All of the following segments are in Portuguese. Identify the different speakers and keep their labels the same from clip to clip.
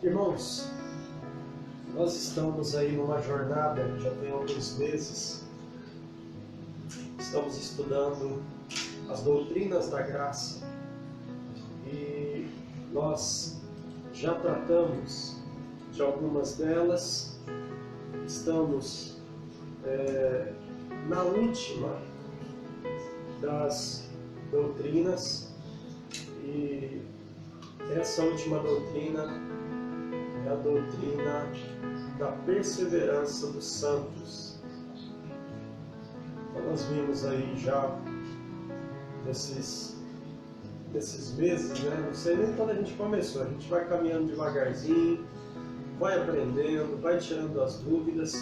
Speaker 1: Irmãos, nós estamos aí numa jornada, já tem alguns meses, estamos estudando as doutrinas da graça e nós já tratamos de algumas delas, estamos na última das doutrinas e essa última doutrina é a doutrina da perseverança dos santos. Então nós vimos aí já desses meses, né? Não sei nem quando a gente começou, a gente vai caminhando devagarzinho, vai aprendendo, vai tirando as dúvidas.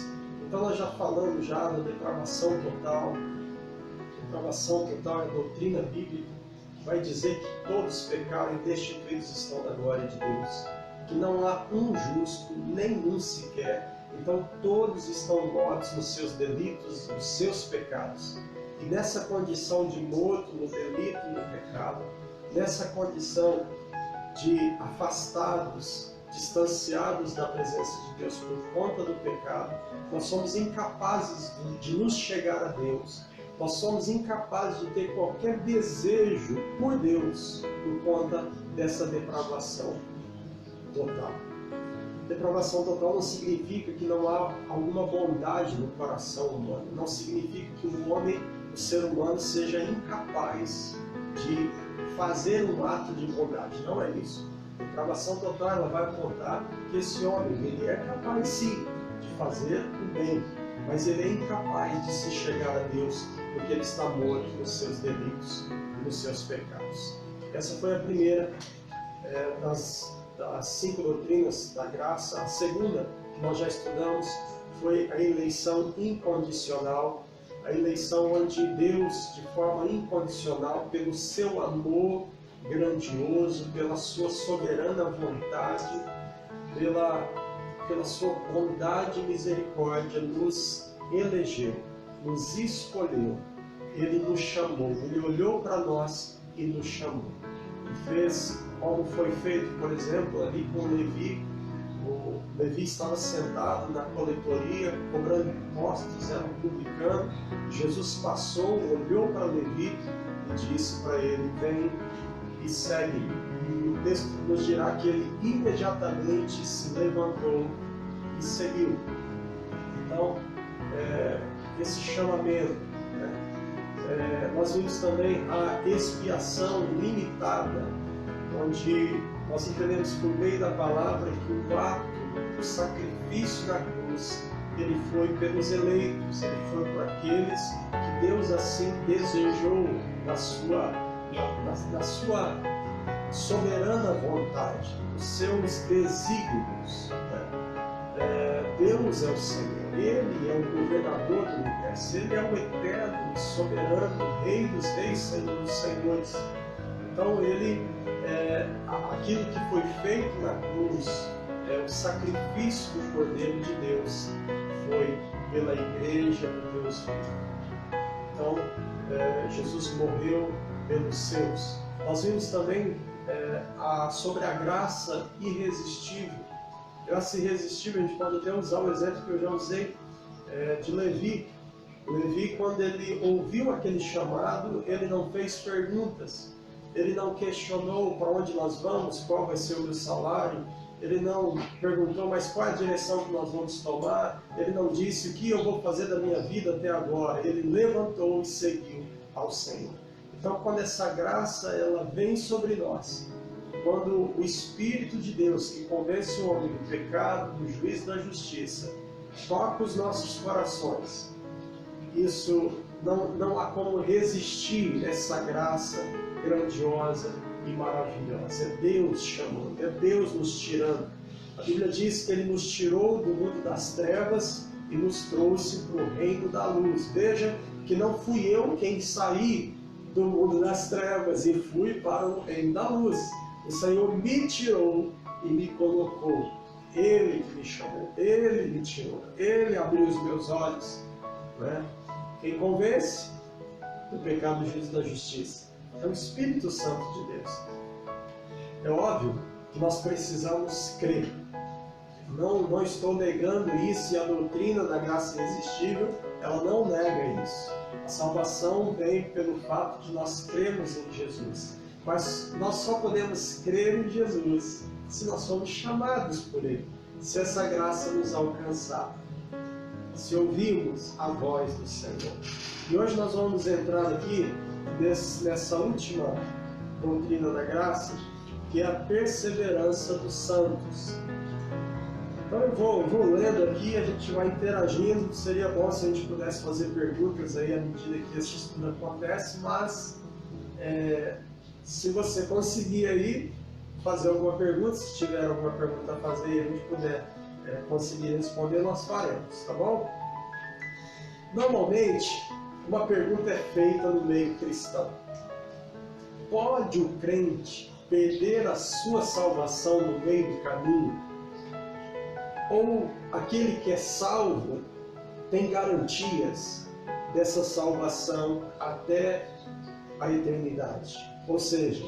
Speaker 1: Então nós já falamos já da depravação total. Depravação total é a doutrina bíblica, vai dizer que todos pecaram e destituídos estão da glória de Deus, que não há um justo, nenhum sequer. Então todos estão mortos nos seus delitos, nos seus pecados. E nessa condição de morto no delito e no pecado, nessa condição de afastados, distanciados da presença de Deus por conta do pecado, nós somos incapazes de nos chegar a Deus. Nós somos incapazes de ter qualquer desejo por Deus por conta dessa depravação total. Depravação total não significa que não há alguma bondade no coração humano. Não significa que o ser humano seja incapaz de fazer um ato de bondade. Não é isso. A depravação total ela vai apontar que esse homem ele é capaz sim de fazer o bem, mas ele é incapaz de se chegar a Deus porque ele está morto nos seus delitos e nos seus pecados. Essa foi a primeira das 5 doutrinas da graça. A segunda que nós já estudamos foi a eleição incondicional, a eleição onde Deus, de forma incondicional, pelo seu amor grandioso, pela sua soberana vontade, pela sua bondade e misericórdia, nos elegeu, nos escolheu, Ele nos chamou, Ele olhou para nós e nos chamou. E fez como foi feito, por exemplo, ali com Levi. O Levi estava sentado na coletoria, cobrando impostos, era um publicano. Jesus passou, olhou para Levi e disse para ele: vem e segue-me. E o texto nos dirá que ele imediatamente se levantou e seguiu. Então, esse chamamento, né? Nós vimos também a expiação limitada, onde nós entendemos por meio da palavra que o ato, o sacrifício na cruz, ele foi pelos eleitos, ele foi por aqueles que Deus assim desejou na sua soberana vontade, os seus desígnios. Deus é o Senhor, Ele é o governador do universo, Ele é o eterno e soberano, Rei dos reis, Senhor dos senhores. Então aquilo que foi feito na cruz, o sacrifício do Cordeiro de Deus, foi pela igreja do Deus vivo. Então Jesus morreu pelos seus. Nós vimos também sobre a graça irresistível. Graça irresistível, a gente pode até usar o exemplo que eu já usei de Levi. Levi, quando ele ouviu aquele chamado, ele não fez perguntas, ele não questionou para onde nós vamos, qual vai ser o meu salário, ele não perguntou, mas qual é a direção que nós vamos tomar, ele não disse o que eu vou fazer da minha vida até agora, ele levantou e seguiu ao Senhor. Então, quando essa graça ela vem sobre nós, quando o Espírito de Deus, que convence o homem do pecado, do juízo e da justiça, toca os nossos corações, isso não há como resistir essa graça grandiosa e maravilhosa. É Deus chamando, é Deus nos tirando. A Bíblia diz que Ele nos tirou do mundo das trevas e nos trouxe para o reino da luz. Veja que não fui eu quem saí do mundo das trevas e fui para o reino da luz. O Senhor me tirou e me colocou. Ele que me chamou, Ele me tirou, Ele abriu os meus olhos. Né? Quem convence do pecado, do juízo e da justiça é o Espírito Santo de Deus. É óbvio que nós precisamos crer. Não estou negando isso, e a doutrina da graça irresistível, ela não nega isso. A salvação vem pelo fato de nós crermos em Jesus. Mas nós só podemos crer em Jesus se nós somos chamados por Ele, se essa graça nos alcançar, se ouvirmos a voz do Senhor. E hoje nós vamos entrar aqui nessa última doutrina da graça, que é a perseverança dos santos. Então eu vou lendo aqui, a gente vai interagindo. Seria bom se a gente pudesse fazer perguntas aí à medida que esse estudo acontece, mas se você conseguir aí fazer alguma pergunta, se tiver alguma pergunta a fazer e a gente puder conseguir responder, nós faremos, tá bom? Normalmente, uma pergunta é feita no meio cristão. Pode o crente perder a sua salvação no meio do caminho? Ou aquele que é salvo tem garantias dessa salvação até a eternidade? Ou seja,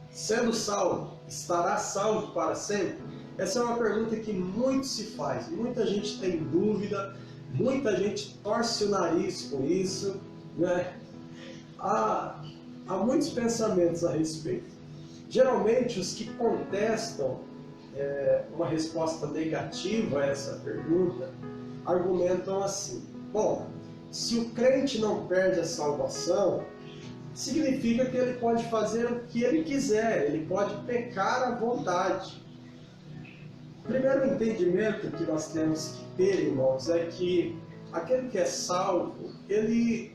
Speaker 1: sendo salvo, estará salvo para sempre? Essa é uma pergunta que muito se faz, muita gente tem dúvida, muita gente torce o nariz com isso, né? Há muitos pensamentos a respeito. Geralmente, os que contestam uma resposta negativa a essa pergunta argumentam assim: bom, se o crente não perde a salvação, significa que ele pode fazer o que ele quiser, ele pode pecar à vontade. O primeiro entendimento que nós temos que ter, irmãos, é que aquele que é salvo, ele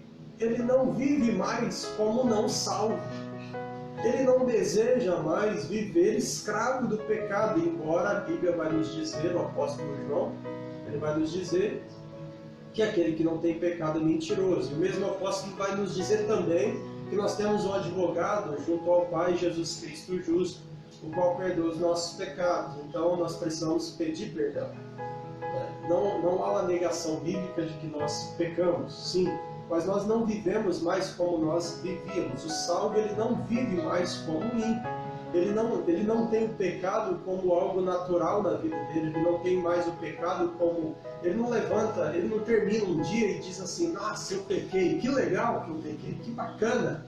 Speaker 1: não vive mais como não salvo. Ele não deseja mais viver escravo do pecado, embora a Bíblia vai nos dizer, o apóstolo João, ele vai nos dizer que aquele que não tem pecado é mentiroso. E o mesmo apóstolo vai nos dizer também que nós temos um advogado junto ao Pai, Jesus Cristo justo, o qual perdoa os nossos pecados. Então nós precisamos pedir perdão. Não há uma negação bíblica de que nós pecamos, sim, mas nós não vivemos mais como nós vivíamos. O salvo, ele não vive mais como ímpio. Ele não tem o pecado como algo natural na vida dele. Ele não tem mais o pecado como... Ele não levanta, ele não termina um dia e diz assim: nossa, eu pequei, que legal que eu pequei, que bacana.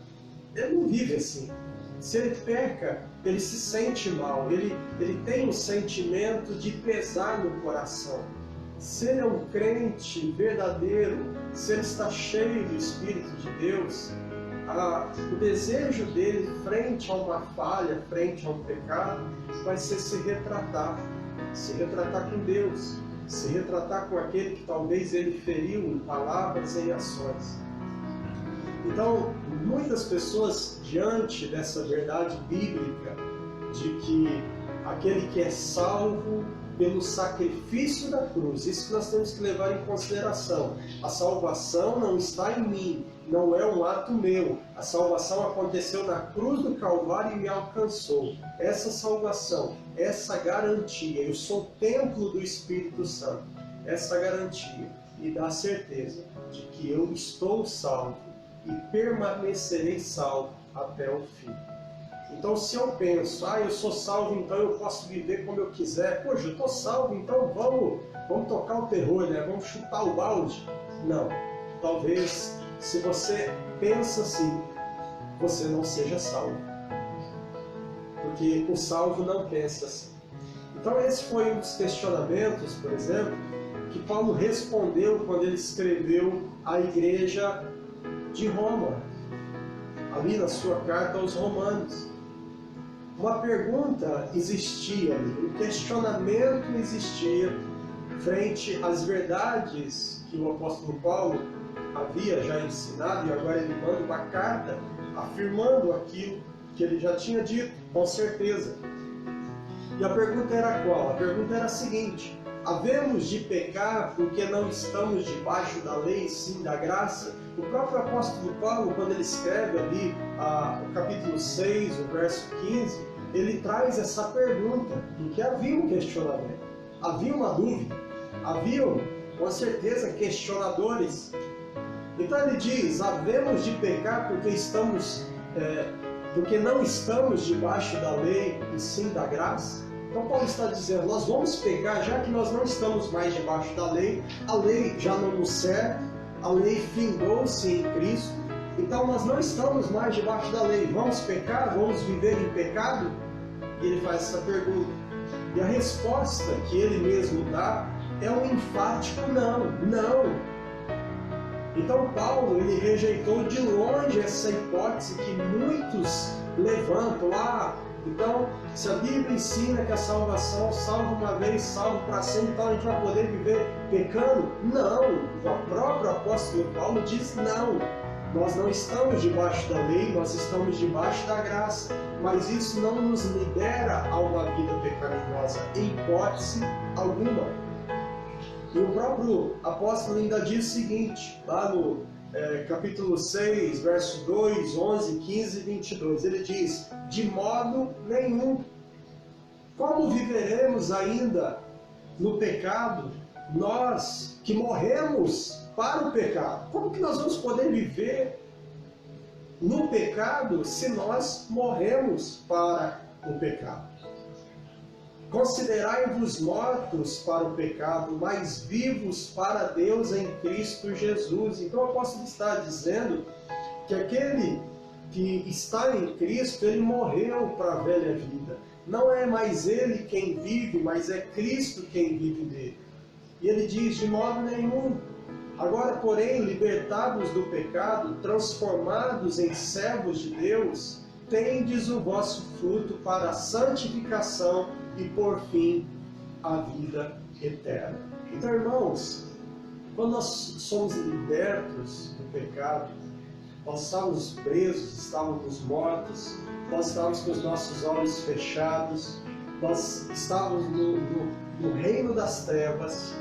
Speaker 1: Ele não vive assim. Se ele peca, ele se sente mal, ele tem um sentimento de pesar no coração. Se ele é um crente verdadeiro, se ele está cheio do Espírito de Deus, o desejo dele frente a uma falha, frente a um pecado, vai ser se retratar com Deus, se retratar com aquele que talvez ele feriu em palavras e em ações. Então, muitas pessoas, diante dessa verdade bíblica de que aquele que é salvo pelo sacrifício da cruz, isso que nós temos que levar em consideração. A salvação não está em mim, não é um ato meu. A salvação aconteceu na cruz do Calvário e me alcançou. Essa salvação, essa garantia, eu sou templo do Espírito Santo, essa garantia me dá a certeza de que eu estou salvo e permanecerei salvo até o fim. Então, se eu penso, eu sou salvo, então eu posso viver como eu quiser. Poxa, eu estou salvo, então vamos tocar o terror, né? Vamos chutar o balde. Não. Talvez, se você pensa assim, você não seja salvo. Porque o salvo não pensa assim. Então, esse foi um dos questionamentos, por exemplo, que Paulo respondeu quando ele escreveu à igreja de Roma, ali na sua carta aos Romanos. Uma pergunta existia ali, um questionamento existia frente às verdades que o apóstolo Paulo havia já ensinado, e agora ele manda uma carta afirmando aquilo que ele já tinha dito, com certeza. E a pergunta era qual? A pergunta era a seguinte: havemos de pecar porque não estamos debaixo da lei, sim da graça? O próprio apóstolo Paulo, quando ele escreve ali o capítulo 6, o verso 15, ele traz essa pergunta, porque havia um questionamento, havia uma dúvida, haviam, com certeza, questionadores. Então ele diz: havemos de pecar porque estamos Porque não estamos debaixo da lei e sim da graça. Então Paulo está dizendo, nós vamos pegar, já que nós não estamos mais debaixo da lei, a lei já não nos serve, a lei findou-se em Cristo, então nós não estamos mais debaixo da lei. Vamos pecar? Vamos viver em pecado? E ele faz essa pergunta. E a resposta que ele mesmo dá é um enfático não, não. Então Paulo, ele rejeitou de longe essa hipótese que muitos levantam. Então, se a Bíblia ensina que a salvação salva uma vez, salva para sempre, então a gente vai poder viver pecando? Não! O próprio apóstolo Paulo diz não. Nós não estamos debaixo da lei, nós estamos debaixo da graça. Mas isso não nos libera a uma vida pecaminosa, em hipótese alguma. E o próprio apóstolo ainda diz o seguinte, lá no capítulo 6, verso 2, 11, 15 e 22, ele diz, de modo nenhum. Como viveremos ainda no pecado, nós que morremos para o pecado? Como que nós vamos poder viver no pecado se nós morremos para o pecado? Considerai-vos mortos para o pecado, mas vivos para Deus em Cristo Jesus. Então o apóstolo está dizendo que aquele que está em Cristo, ele morreu para a velha vida. Não é mais ele quem vive, mas é Cristo quem vive nele. E ele diz, de modo nenhum. Agora, porém, libertados do pecado, transformados em servos de Deus, tendes o vosso fruto para a santificação e, por fim, a vida eterna. Então, irmãos, quando nós somos libertos do pecado, nós estávamos presos, estávamos mortos, nós estávamos com os nossos olhos fechados, nós estávamos no reino das trevas,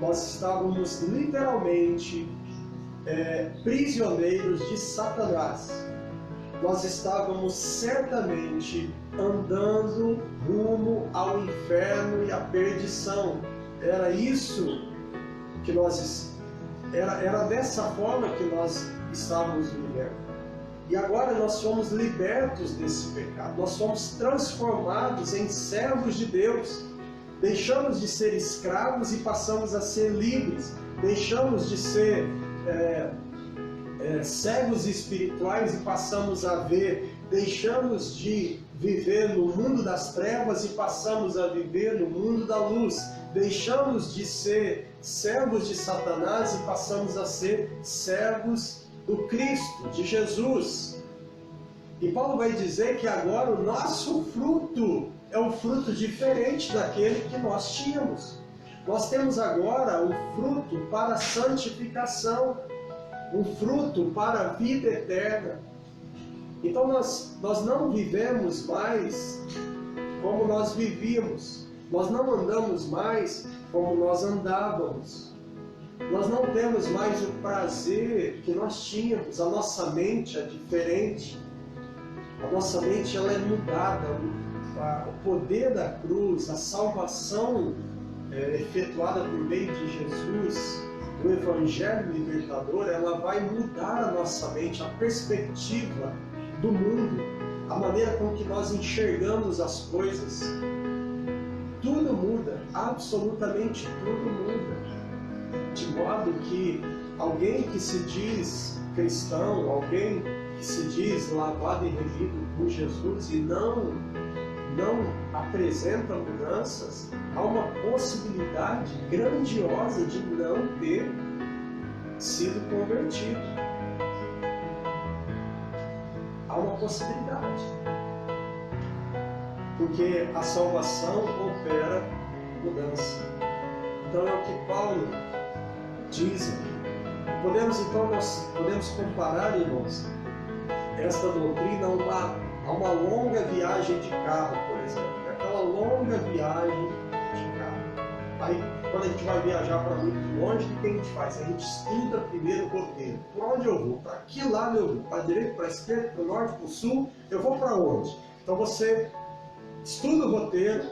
Speaker 1: nós estávamos literalmente prisioneiros de Satanás. Nós estávamos certamente andando rumo ao inferno e à perdição. Era isso que era dessa forma que nós estávamos libertos. E agora nós fomos libertos desse pecado. Nós fomos transformados em servos de Deus. Deixamos de ser escravos e passamos a ser livres. Deixamos de ser cegos espirituais e passamos a ver. Deixamos de viver no mundo das trevas e passamos a viver no mundo da luz. Deixamos de ser servos de Satanás e passamos a ser servos do Cristo, de Jesus. E Paulo vai dizer que agora o nosso fruto é um fruto diferente daquele que nós tínhamos. Nós temos agora o fruto para a santificação, um fruto para a vida eterna. Então nós não vivemos mais como nós vivíamos. Nós não andamos mais como nós andávamos. Nós não temos mais o prazer que nós tínhamos. A nossa mente é diferente. A nossa mente ela é mudada. O poder da cruz, a salvação efetuada por meio de Jesus, o Evangelho libertador, ela vai mudar a nossa mente, a perspectiva do mundo, a maneira com que nós enxergamos as coisas. Tudo muda, absolutamente tudo muda. De modo que alguém que se diz cristão, alguém que se diz lavado e remido por Jesus e não apresenta mudanças, há uma possibilidade grandiosa de não ter sido convertido. Há uma possibilidade. Porque a salvação opera mudança. Então é o que Paulo diz aqui. Nós podemos comparar, irmãos, esta doutrina a uma longa viagem de carro, por exemplo. Aquela longa viagem de carro. Aí, quando a gente vai viajar para muito longe, o que a gente faz? A gente estuda primeiro o roteiro. Por onde eu vou? Para que lado eu vou? Para a direita, para a esquerda, para o norte, para o sul? Eu vou para onde? Então você estuda o roteiro,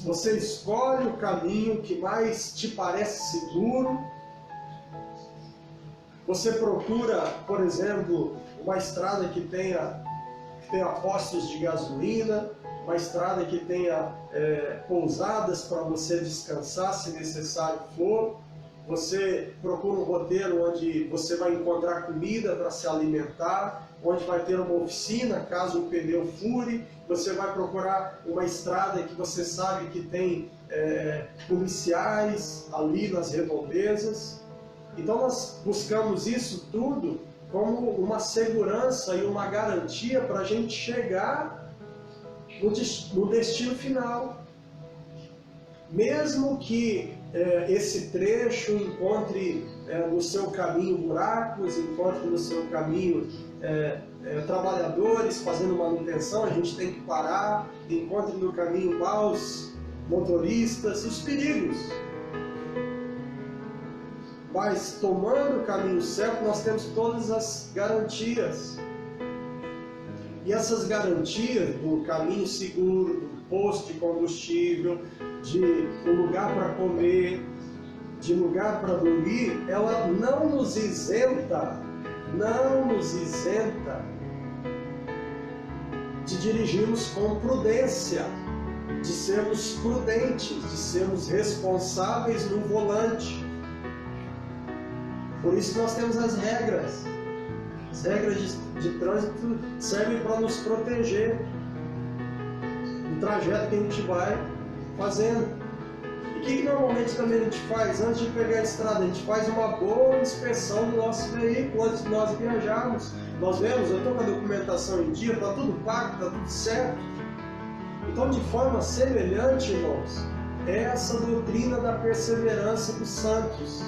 Speaker 1: você escolhe o caminho que mais te parece seguro. Você procura, por exemplo, uma estrada que tenha que tenha postos de gasolina, uma estrada que tenha pousadas para você descansar se necessário for. Você procura um roteiro onde você vai encontrar comida para se alimentar, onde vai ter uma oficina caso o pneu fure. Você vai procurar uma estrada que você sabe que tem policiais ali nas redondezas. Então nós buscamos isso tudo como uma segurança e uma garantia para a gente chegar no destino final. Mesmo que esse trecho encontre no seu caminho buracos, encontre no seu caminho trabalhadores fazendo manutenção, a gente tem que parar, encontre no caminho maus motoristas, os perigos. Mas tomando o caminho certo, nós temos todas as garantias. E essas garantias do caminho seguro, do posto de combustível, de um lugar para comer, de lugar para dormir, ela não nos isenta de dirigirmos com prudência, de sermos prudentes, de sermos responsáveis no volante. Por isso que nós temos as regras. As regras de trânsito servem para nos proteger do trajeto que a gente vai fazendo. E o que normalmente também a gente faz? Antes de pegar a estrada, a gente faz uma boa inspeção do nosso veículo antes de nós viajarmos. Nós vemos, eu estou com a documentação em dia, está tudo pago, está tudo certo. Então, de forma semelhante, irmãos, é essa doutrina da perseverança dos santos.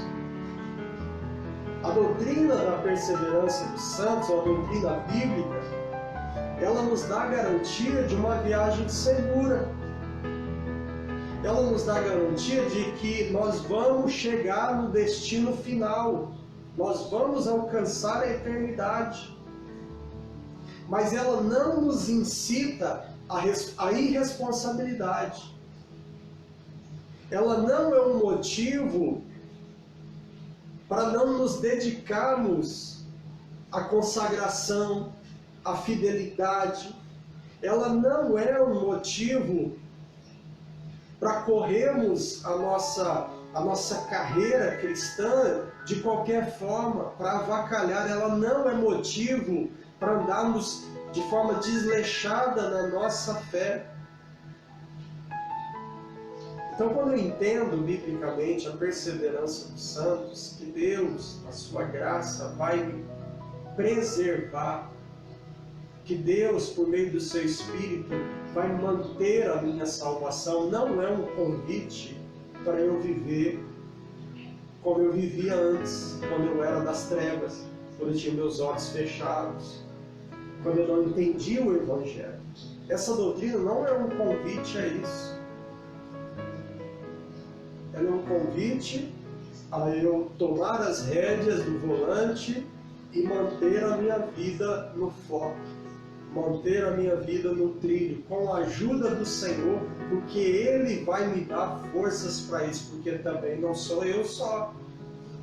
Speaker 1: A doutrina da perseverança dos santos, a doutrina bíblica, ela nos dá a garantia de uma viagem segura. Ela nos dá a garantia de que nós vamos chegar no destino final. Nós vamos alcançar a eternidade. Mas ela não nos incita à irresponsabilidade. Ela não é um motivo para não nos dedicarmos à consagração, à fidelidade. Ela não é um motivo para corrermos a nossa carreira cristã de qualquer forma, para avacalhar. Ela não é motivo para andarmos de forma desleixada na nossa fé. Então, quando eu entendo biblicamente a perseverança dos santos, que Deus, a sua graça, vai me preservar, que Deus, por meio do seu Espírito, vai manter a minha salvação, não é um convite para eu viver como eu vivia antes, quando eu era das trevas, quando eu tinha meus olhos fechados, quando eu não entendia o Evangelho. Essa doutrina não é um convite a isso. Ela é um convite a eu tomar as rédeas do volante e manter a minha vida no foco, manter a minha vida no trilho, com a ajuda do Senhor, porque Ele vai me dar forças para isso, porque também não sou eu só,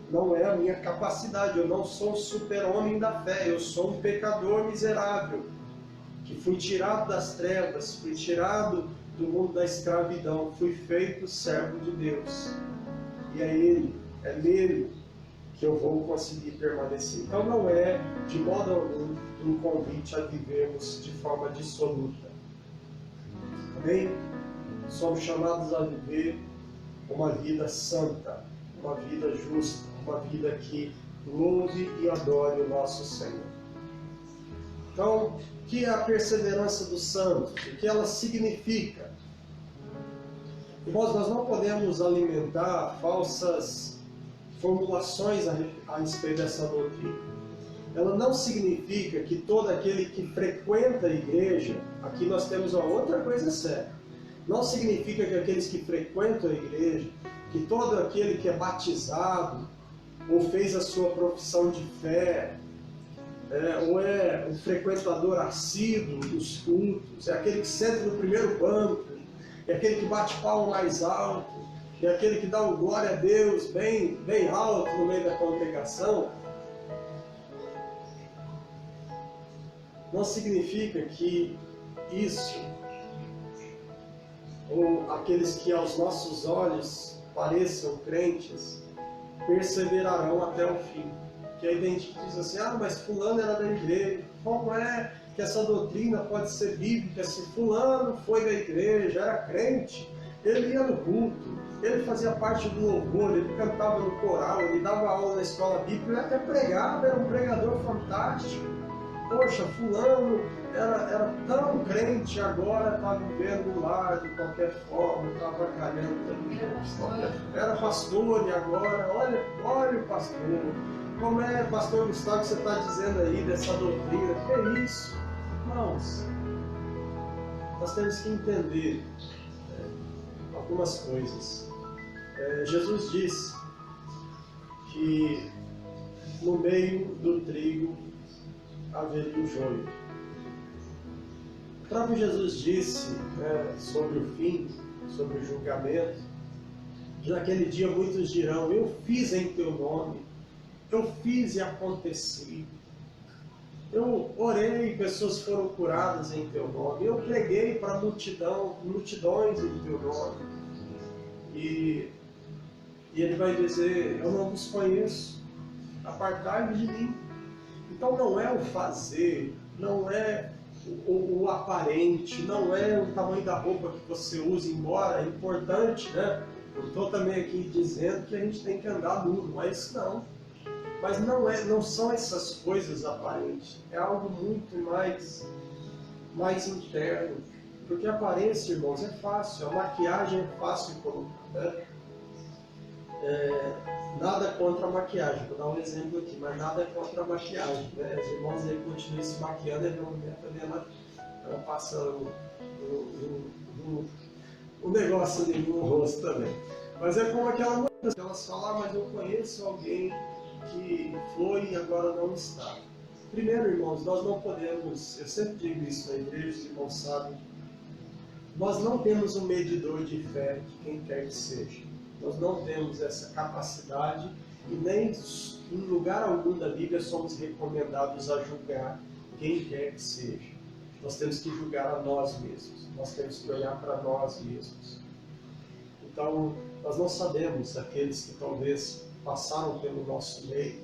Speaker 1: não é a minha capacidade, eu não sou um super-homem da fé, eu sou um pecador miserável, que fui tirado das trevas, fui tirado do mundo da escravidão, fui feito servo de Deus. E é nele que eu vou conseguir permanecer. Então não é, de modo algum, um convite a vivermos de forma dissoluta. Amém? Somos chamados a viver uma vida santa, uma vida justa, uma vida que louve e adore o nosso Senhor. Então, o que é a perseverança dos santos? O que ela significa? Irmãos, nós não podemos alimentar falsas formulações a respeito dessa doutrina. Ela não significa que todo aquele que frequenta a igreja, aqui nós temos uma outra coisa séria, não significa que aqueles que frequentam a igreja, que todo aquele que é batizado, ou fez a sua profissão de fé, ou é um frequentador assíduo dos cultos, é aquele que senta no primeiro banco, é aquele que bate palmo mais alto, é aquele que dá um glória a Deus bem alto no meio da congregação. não significa que isso, ou aqueles que aos nossos olhos pareçam crentes, perseverarão até o fim. Que aí tem gente que diz assim, mas fulano era da igreja. Como é que essa doutrina pode ser bíblica se fulano foi da igreja, era crente, ele ia no culto, ele fazia parte do louvor, ele cantava no coral, ele dava aula na escola bíblica, ele até pregava, era um pregador fantástico. Poxa, fulano era tão crente, agora está vivendo no lar de qualquer forma, está avacalhando. Era pastor e agora, olha o pastor. Como é, pastor Gustavo, que você está dizendo aí dessa doutrina? Que é isso? Irmãos, nós temos que entender algumas coisas. Jesus disse que no meio do trigo haveria o joio. O próprio Jesus disse sobre o fim, sobre o julgamento, que naquele dia muitos dirão, eu fiz em teu nome, eu fiz e aconteci. Eu orei e pessoas foram curadas em teu nome. Eu preguei para multidões em teu nome. E ele vai dizer, eu não vos conheço, apartai-vos de mim. Então não é o fazer, não é o aparente, não é o tamanho da roupa que você usa, embora é importante, né? Eu estou também aqui dizendo que a gente tem que andar nu, não é isso não. Mas não são essas coisas aparentes, é algo muito mais interno. Porque a aparência, irmãos, é fácil, a maquiagem é fácil de colocar, né? Nada contra a maquiagem, vou dar um exemplo aqui, mas nada contra a maquiagem, né? Os irmãos aí continuam se maquiando e no momento ali ela passa o negócio ali no rosto também. Mas é como aquela mulher, elas falam, mas eu conheço alguém que foi e agora não está. Primeiro, irmãos, nós não podemos, eu sempre digo isso na igreja, os irmãos sabem, nós não temos um medidor de fé de quem quer que seja. Nós não temos essa capacidade e nem em lugar algum da Bíblia somos recomendados a julgar quem quer que seja. Nós temos que julgar a nós mesmos, nós temos que olhar para nós mesmos. Então, nós não sabemos aqueles que talvez passaram pelo nosso meio,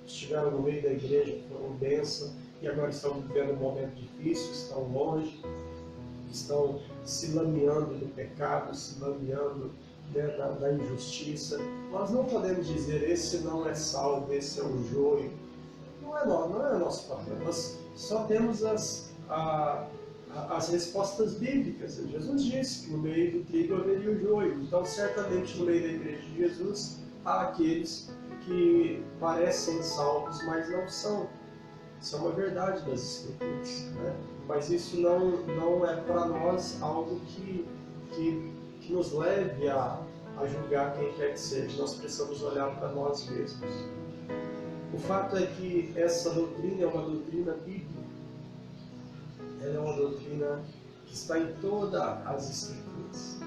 Speaker 1: estiveram no meio da igreja, foram bênção e agora estão vivendo um momento difícil, estão longe, estão se lameando do pecado, se lameando da injustiça. Nós não podemos dizer esse não é salvo, esse é um joio. Não é nosso papel. Nós só temos as respostas bíblicas. Jesus disse que no meio do trigo haveria o joio. Então, certamente no meio da igreja de Jesus há aqueles que parecem salvos, mas não são. Isso é uma verdade das Escrituras, né? Mas isso não é para nós algo que nos leve a julgar quem quer que seja. Nós precisamos olhar para nós mesmos. O fato é que essa doutrina é uma doutrina bíblica. Ela é uma doutrina que está em todas as Escrituras.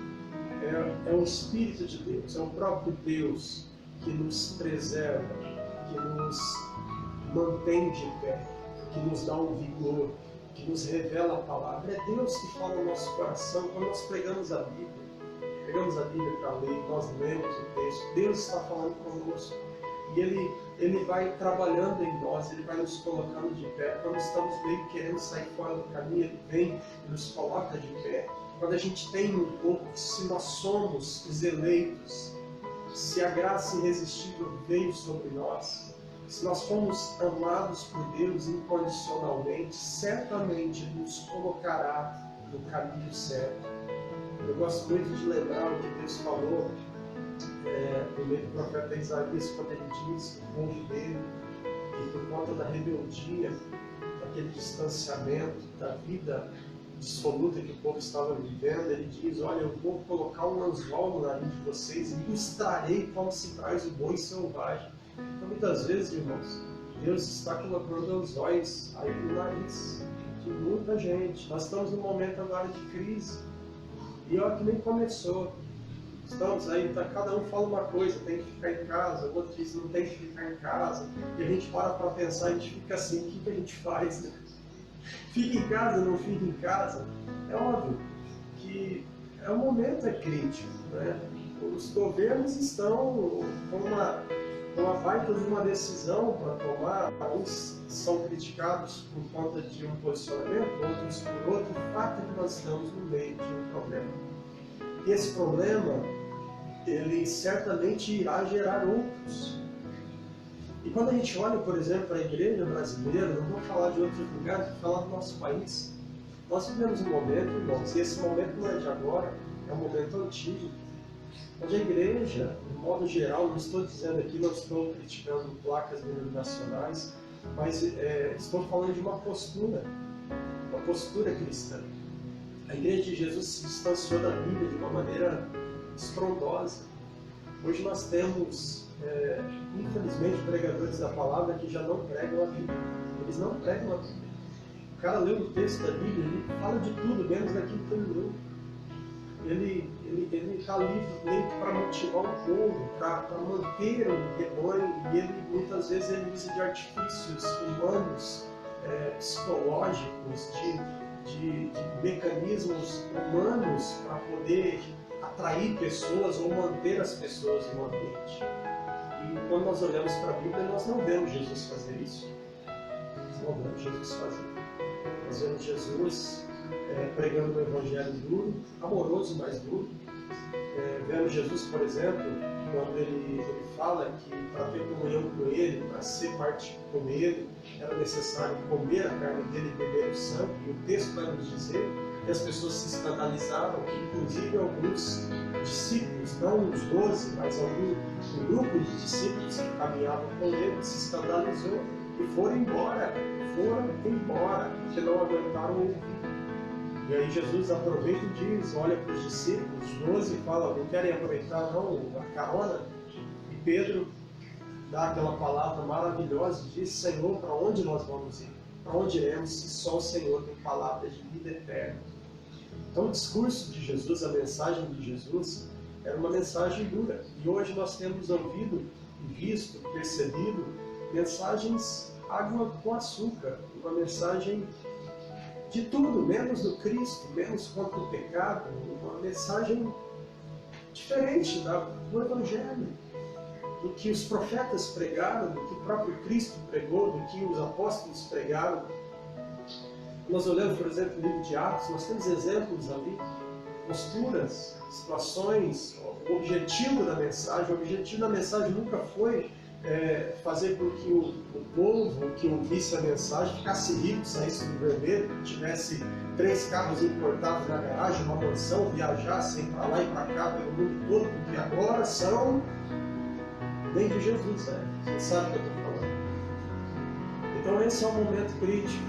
Speaker 1: É o Espírito de Deus, é o próprio Deus que nos preserva, que nos mantém de pé, que nos dá um vigor, que nos revela a palavra. É Deus que fala no nosso coração. Quando nós pegamos a Bíblia para ler, nós lemos o texto, Deus está falando conosco. E Ele vai trabalhando em nós, Ele vai nos colocando de pé. Quando estamos meio querendo sair fora do caminho, Ele vem e nos coloca de pé. Quando a gente tem um pouco, se nós somos os eleitos, se a graça irresistível veio sobre nós, se nós fomos amados por Deus incondicionalmente, certamente Ele nos colocará no caminho certo. Eu gosto muito de lembrar o que Deus falou no meio do profeta Isaías, quando ele diz o povo dele, que por conta da rebeldia, daquele distanciamento, da vida dissoluta que o povo estava vivendo, ele diz, olha, eu vou colocar um anzol no nariz de vocês e os trarei como se traz o boi selvagem. Então, muitas vezes, irmãos, Deus está colocando anzóis aí no nariz de muita gente. Nós estamos num momento agora de crise. E olha que nem começou. Estamos aí, cada um fala uma coisa, tem que ficar em casa, o outro diz não tem que ficar em casa. E a gente para pensar, a gente fica assim, o que a gente faz, né? Fica em casa, não fica em casa. É óbvio que o momento é crítico, né? Os governos estão com uma baita de uma decisão para tomar. Alguns são criticados por conta de um posicionamento, outros por outro. O fato é que nós estamos no meio de um problema. E esse problema, ele certamente irá gerar outros. E quando a gente olha, por exemplo, para a igreja brasileira, não vou falar de outros lugares, vou falar do nosso país. Nós vivemos um momento, irmãos, e esse momento não é de agora, é um momento antigo, onde a igreja, de modo geral, não estou dizendo aqui, não estou criticando placas denominacionais, mas estou falando de uma postura cristã. A igreja de Jesus se distanciou da Bíblia de uma maneira estrondosa. Hoje nós temos, infelizmente, pregadores da palavra que já não pregam a Bíblia. Eles não pregam a Bíblia. O cara leu o texto da Bíblia, ele fala de tudo, menos daquilo que ele leu. Ele está ali meio que para motivar o povo, para manter o rebanho, e ele, muitas vezes ele usa de artifícios humanos, psicológicos, de mecanismos humanos para poder atrair pessoas ou manter as pessoas no ambiente. E quando nós olhamos para a Bíblia, nós não vemos Jesus fazer isso. Nós não vemos Jesus fazer. Nós vemos Jesus pregando um evangelho duro, amoroso, mas duro. Vemos Jesus, por exemplo, quando ele fala que para ter comunhão com ele, para ser parte com ele, era necessário comer a carne dele e beber o sangue. E o texto vai nos dizer que as pessoas se escandalizaram, inclusive alguns discípulos, não os 12, mas um grupo de discípulos que caminhavam com ele, se escandalizou e foram embora, porque não aguentaram ouvir. E aí Jesus aproveita e diz, olha para os discípulos, os 12, e fala, não querem aproveitar não a carona? E Pedro dá aquela palavra maravilhosa e diz, Senhor, para onde nós vamos ir? Para onde iremos se só o Senhor tem palavra de vida eterna? Então o discurso de Jesus, a mensagem de Jesus, era uma mensagem dura. E hoje nós temos ouvido, visto, percebido mensagens água com açúcar, uma mensagem de tudo, menos do Cristo, menos contra o pecado, uma mensagem diferente do Evangelho, do que os profetas pregaram, do que o próprio Cristo pregou, do que os apóstolos pregaram. Nós olhamos, por exemplo, no livro de Atos, nós temos exemplos ali, posturas, situações, o objetivo da mensagem nunca foi fazer com que o povo que ouvisse a mensagem ficasse rico, saísse do vermelho, tivesse 3 carros importados na garagem, uma mansão, viajassem para lá e para cá pelo mundo todo, porque agora são bem de Jesus, né? Você sabe o que eu estou falando. Então esse é um momento crítico.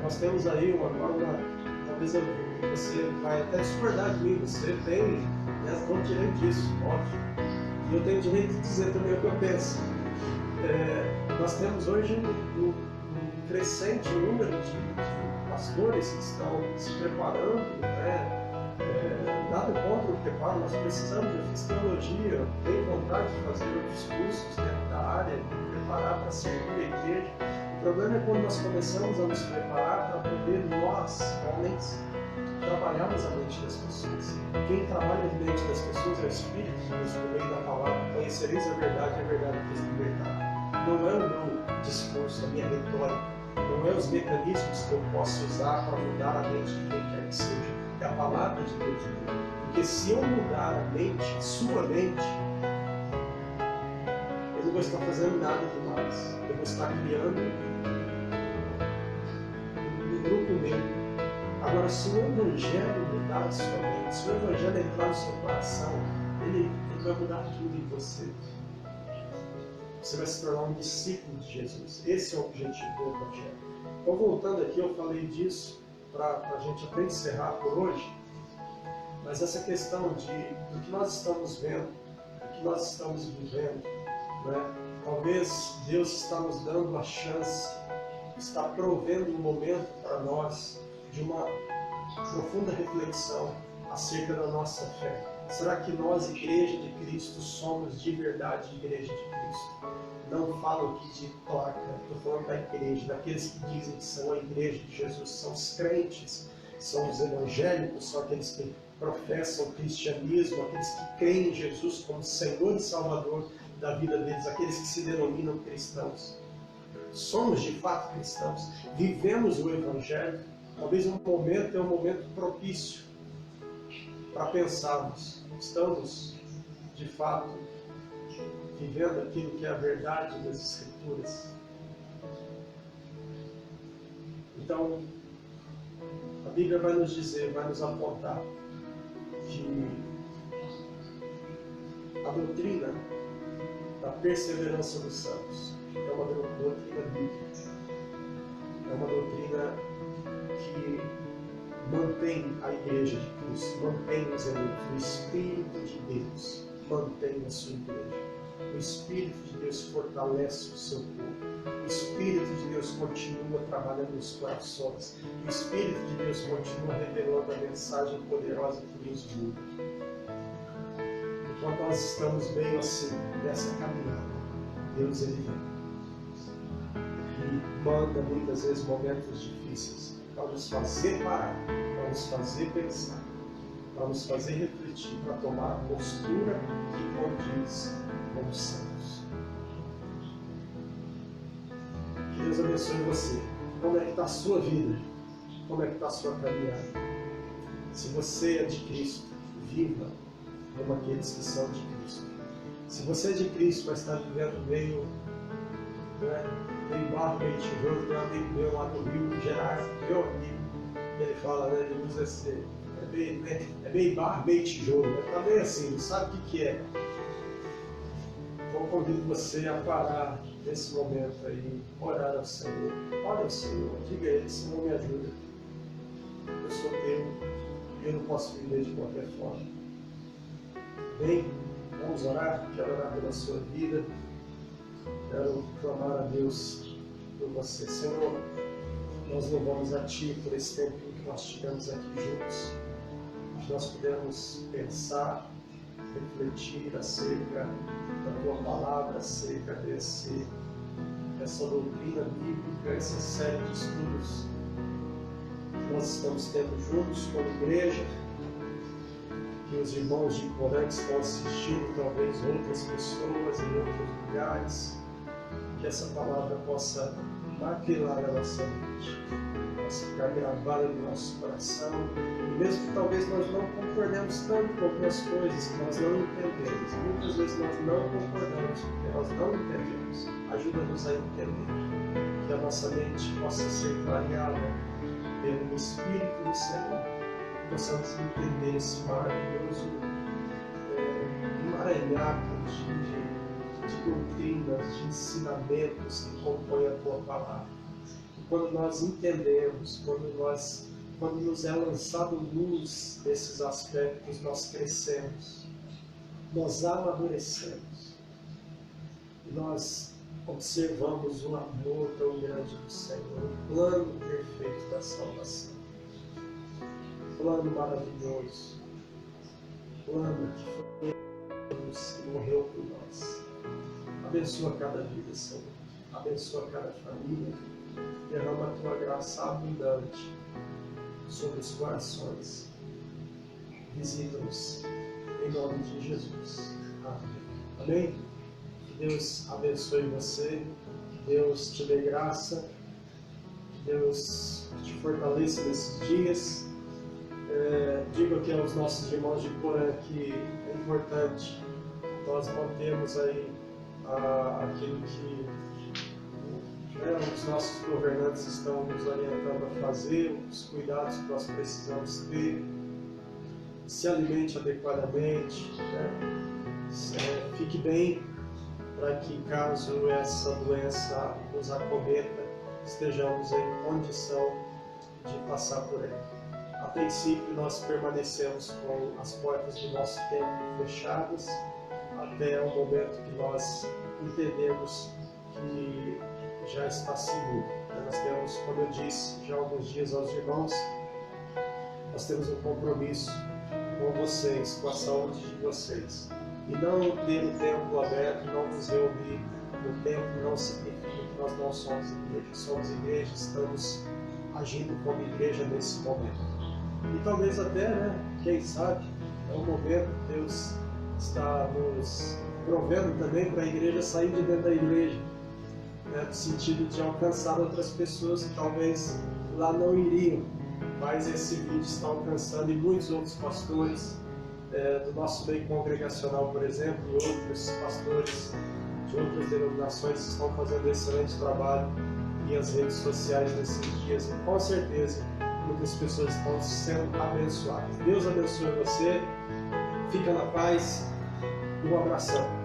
Speaker 1: Nós temos aí talvez você vai até discordar de mim, você tem todo direito disso, óbvio. E eu tenho direito de dizer também o que eu penso. Nós temos hoje um crescente número de pastores que estão se preparando, nada contra o preparo, nós precisamos, eu fiz teologia, eu tenho vontade de fazer outros cursos dentro da área, de me preparar para servir a igreja. O problema é quando nós começamos a nos preparar para poder nós, homens, trabalharmos a mente das pessoas. Quem trabalha a mente das pessoas é o Espírito de Deus por meio da palavra. Conhecereis a verdade vos libertará. Não é o meu discurso, a minha retórica, não é os mecanismos que eu posso usar para mudar a mente de quem quer que seja. É a palavra de Deus. Porque se eu mudar a mente, a sua mente, eu não vou estar fazendo nada demais. Eu vou estar criando um grupo meu. Agora, se o Evangelho mudar a sua mente, se o Evangelho entrar no seu coração, ele vai mudar tudo em você. Você vai se tornar um discípulo de Jesus. Esse é o objetivo do Evangelho. Então, voltando aqui, eu falei disso para a gente até encerrar por hoje, mas essa questão do que nós estamos vendo, do que nós estamos vivendo, né? Talvez Deus está nos dando a chance, está provendo um momento para nós de uma profunda reflexão acerca da nossa fé. Será que nós, Igreja de Cristo, somos de verdade Igreja de Cristo? Não falo aqui de placa, estou falando da igreja, daqueles que dizem que são a Igreja de Jesus, são os crentes, são os evangélicos, são aqueles que professam o cristianismo, aqueles que creem em Jesus como Senhor e Salvador da vida deles, aqueles que se denominam cristãos. Somos de fato cristãos, vivemos o Evangelho. Talvez um momento é um momento propício para pensarmos, estamos de fato vivendo aquilo que é a verdade das Escrituras? Então, a Bíblia vai nos dizer, vai nos apontar que a doutrina da perseverança dos santos é uma doutrina bíblica. É uma doutrina que mantém a Igreja de Cristo, mantém os eleitos. O Espírito de Deus mantém a sua Igreja. O Espírito de Deus fortalece o seu povo. O Espírito de Deus continua trabalhando nos corações. O Espírito de Deus continua revelando a mensagem poderosa que nos muda. Enquanto nós estamos meio assim, nessa caminhada, Deus ele vem. E manda muitas vezes momentos difíceis para nos fazer parar, para nos fazer pensar, para nos fazer refletir, para tomar a postura que condiz com os santos. Que Deus abençoe você. Como é que está a sua vida? Como é que está a sua caminhada? Se você é de Cristo, viva como aqueles que são de Cristo. Se você é de Cristo, mas está vivendo meio barro, meio tijolo, tem um amigo meu lá do Rio, Gerardo, meu amigo, ele fala, né, ele usa esse, é meio barro, meio tijolo, né? Tá bem assim, não sabe o que é. Eu convido você a parar nesse momento aí, orar ao Senhor. Ore ao Senhor, diga a Ele, Senhor, me ajuda. Eu sou teu e eu não posso viver de qualquer forma. Bem, vamos orar, quero orar pela sua vida. Quero clamar a Deus por você. Senhor, nós louvamos a Ti por esse tempo que nós tivemos aqui juntos, que nós pudemos pensar, refletir acerca da Tua Palavra, acerca dessa doutrina bíblica, essa série de estudos que nós estamos tendo juntos como igreja, que os irmãos de Porã que estão assistindo, talvez outras pessoas em outros lugares, que essa palavra possa maquilar a nossa mente, possa ficar gravada no nosso coração, e mesmo que talvez nós não concordemos tanto com algumas coisas que nós não entendemos, muitas vezes nós não concordamos porque nós não entendemos, ajuda-nos a entender, que a nossa mente possa ser clareada pelo Espírito do Senhor, possamos entender esse maravilhoso emaranhado de doutrinas, de ensinamentos que compõem a Tua Palavra. E quando nós entendemos, quando nos é lançado luz desses aspectos, nós crescemos, nós amadurecemos, e nós observamos o amor tão grande do Senhor, o plano perfeito da salvação, plano maravilhoso, plano que foi Deus que morreu por nós. Abençoa cada vida, Senhor. Abençoa cada família. Derrama a Tua graça abundante sobre os corações. Visita-nos em nome de Jesus. Amém. Amém? Que Deus abençoe você. Que Deus te dê graça. Que Deus te fortaleça nesses dias. Digo aqui aos nossos irmãos de Porã que é importante nós mantermos aí aquilo que os nossos governantes estão nos orientando a fazer, os cuidados que nós precisamos ter, se alimente adequadamente, fique bem, para que caso essa doença nos acometa, estejamos em condição de passar por ela. A princípio, nós permanecemos com as portas do nosso templo fechadas até o momento que nós entendemos que já está seguro. Nós temos, como eu disse já há alguns dias aos irmãos, nós temos um compromisso com vocês, com a saúde de vocês. E não ter o templo aberto, não nos reunir no templo, não significa que nós não somos igreja. Somos igreja, estamos agindo como igreja nesse momento. E talvez até, né, quem sabe, é um momento que Deus está nos provendo também para a igreja sair de dentro da igreja, né, no sentido de alcançar outras pessoas que talvez lá não iriam, mas esse vídeo está alcançando, e muitos outros pastores do nosso meio congregacional, por exemplo, e outros pastores de outras denominações estão fazendo excelente trabalho e as redes sociais nesses dias, e com certeza muitas pessoas estão sendo abençoadas. Deus abençoe você, fica na paz e um abração.